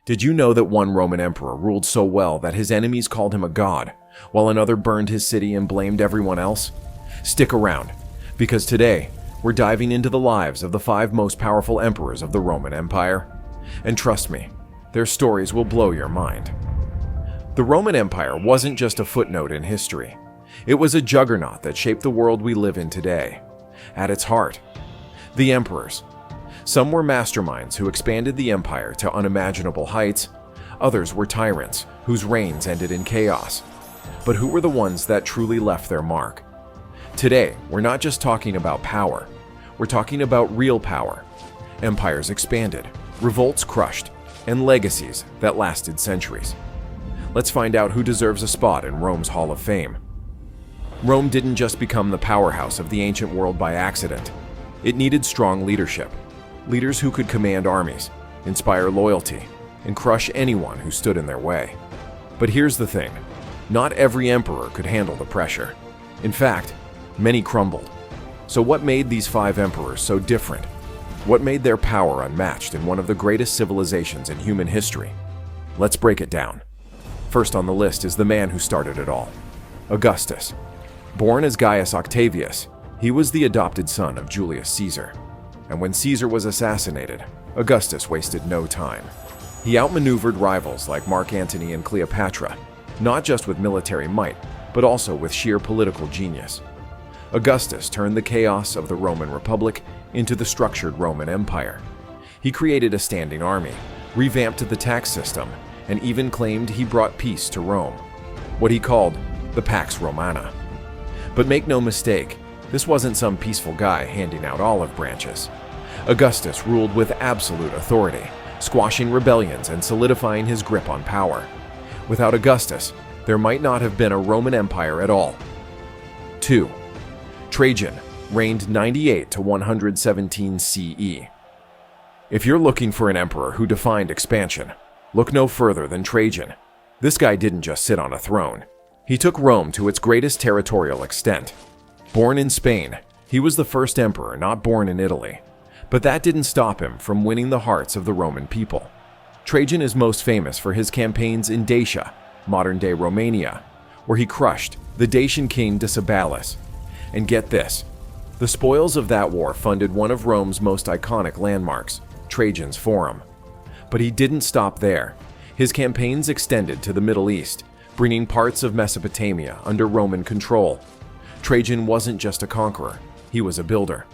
Did you know that one Roman emperor ruled so well that his enemies called him a god, while another burned his city and blamed everyone else? Stick around, because today we're diving into the lives of the 5 most powerful emperors of the Roman Empire. And trust me, their stories will blow your mind. The Roman Empire wasn't just a footnote in history. It was a juggernaut that shaped the world we live in today. At its heart, the emperors. Some were masterminds who expanded the empire to unimaginable heights. Others were tyrants whose reigns ended in chaos. But who were the ones that truly left their mark? Today, we're not just talking about power. We're talking about real power. Empires expanded, revolts crushed, and legacies that lasted centuries. Let's find out who deserves a spot in Rome's Hall of Fame. Rome didn't just become the powerhouse of the ancient world by accident. It needed strong leadership. Leaders who could command armies, inspire loyalty, and crush anyone who stood in their way. But here's the thing. Not every emperor could handle the pressure. In fact, many crumbled. So what made these 5 emperors so different? What made their power unmatched in one of the greatest civilizations in human history? Let's break it down. First on the list is the man who started it all, Augustus. Born as Gaius Octavius, he was the adopted son of Julius Caesar. And when Caesar was assassinated, Augustus wasted no time. He outmaneuvered rivals like Mark Antony and Cleopatra, not just with military might, but also with sheer political genius. Augustus turned the chaos of the Roman Republic into the structured Roman Empire. He created a standing army, revamped the tax system, and even claimed he brought peace to Rome, what he called the Pax Romana. But make no mistake, this wasn't some peaceful guy handing out olive branches. Augustus ruled with absolute authority, squashing rebellions and solidifying his grip on power. Without Augustus, there might not have been a Roman Empire at all. 2. Trajan reigned 98 to 117 CE. If you're looking for an emperor who defined expansion, look no further than Trajan. This guy didn't just sit on a throne. He took Rome to its greatest territorial extent. Born in Spain, he was the first emperor not born in Italy. But that didn't stop him from winning the hearts of the Roman people. Trajan is most famous for his campaigns in Dacia, modern-day Romania, where he crushed the Dacian king Decebalus. And get this, the spoils of that war funded one of Rome's most iconic landmarks, Trajan's Forum. But he didn't stop there. His campaigns extended to the Middle East, bringing parts of Mesopotamia under Roman control. Trajan wasn't just a conqueror, he was a builder.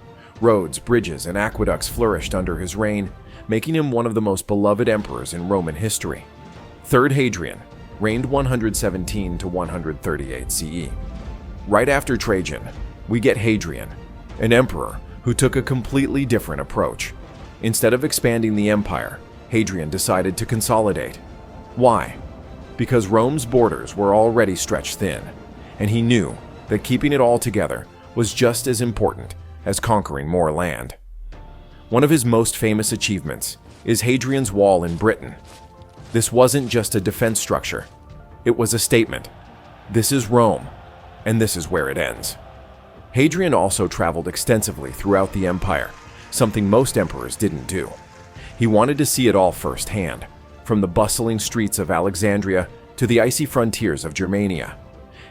Roads, bridges, and aqueducts flourished under his reign, making him one of the most beloved emperors in Roman history. 3rd Hadrian reigned 117 to 138 CE. Right after Trajan, we get Hadrian, an emperor who took a completely different approach. Instead of expanding the empire, Hadrian decided to consolidate. Why? Because Rome's borders were already stretched thin, and he knew that keeping it all together was just as important as conquering more land. One of his most famous achievements is Hadrian's Wall in Britain. This wasn't just a defense structure. It was a statement. This is Rome, and this is where it ends. Hadrian also traveled extensively throughout the empire, something most emperors didn't do. He wanted to see it all firsthand, from the bustling streets of Alexandria to the icy frontiers of Germania.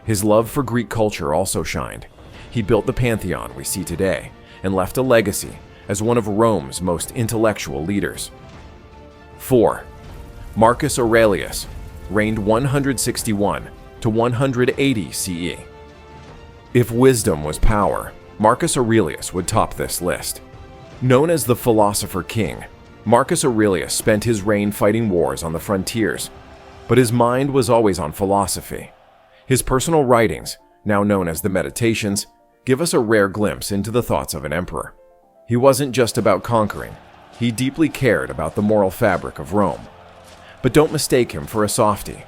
His love for Greek culture also shined. He built the Pantheon we see today and left a legacy as one of Rome's most intellectual leaders. 4. Marcus Aurelius reigned 161 to 180 CE. If wisdom was power, Marcus Aurelius would top this list. Known as the Philosopher King, Marcus Aurelius spent his reign fighting wars on the frontiers, but his mind was always on philosophy. His personal writings, now known as the Meditations, give us a rare glimpse into the thoughts of an emperor. He wasn't just about conquering, he deeply cared about the moral fabric of Rome. But don't mistake him for a softie.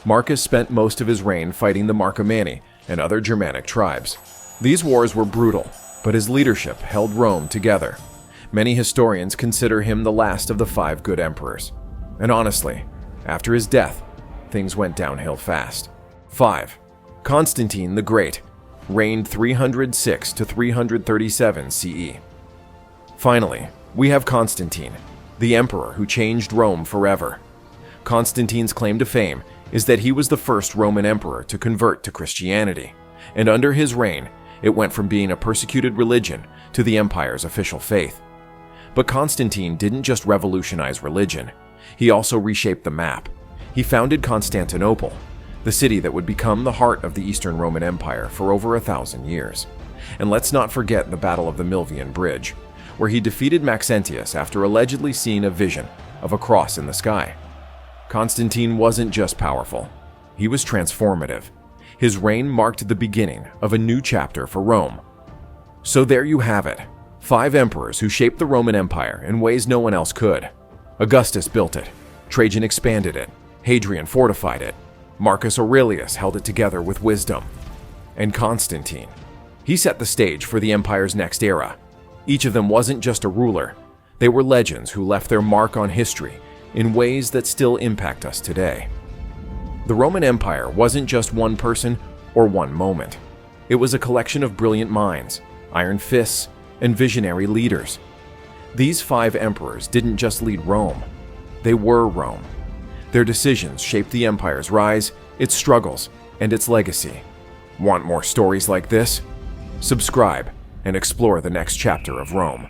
Marcus spent most of his reign fighting the Marcomanni and other Germanic tribes. These wars were brutal, but his leadership held Rome together. Many historians consider him the last of the 5 good emperors. And honestly, after his death, things went downhill fast. 5. Constantine the Great reigned 306 to 337 CE. Finally, we have Constantine, the emperor who changed Rome forever. Constantine's claim to fame is that he was the first Roman emperor to convert to Christianity, and under his reign, it went from being a persecuted religion to the empire's official faith. But Constantine didn't just revolutionize religion, he also reshaped the map. He founded Constantinople, the city that would become the heart of the Eastern Roman Empire for over 1,000 years. And let's not forget the Battle of the Milvian Bridge, where he defeated Maxentius after allegedly seeing a vision of a cross in the sky. Constantine wasn't just powerful, he was transformative. His reign marked the beginning of a new chapter for Rome. So there you have it, 5 emperors who shaped the Roman Empire in ways no one else could. Augustus built it, Trajan expanded it, Hadrian fortified it, Marcus Aurelius held it together with wisdom, and Constantine, he set the stage for the empire's next era. Each of them wasn't just a ruler, they were legends who left their mark on history in ways that still impact us today. The Roman Empire wasn't just one person or one moment. It was a collection of brilliant minds, iron fists, and visionary leaders. These 5 emperors didn't just lead Rome, they were Rome. Their decisions shaped the empire's rise, its struggles, and its legacy. Want more stories like this? Subscribe and explore the next chapter of Rome.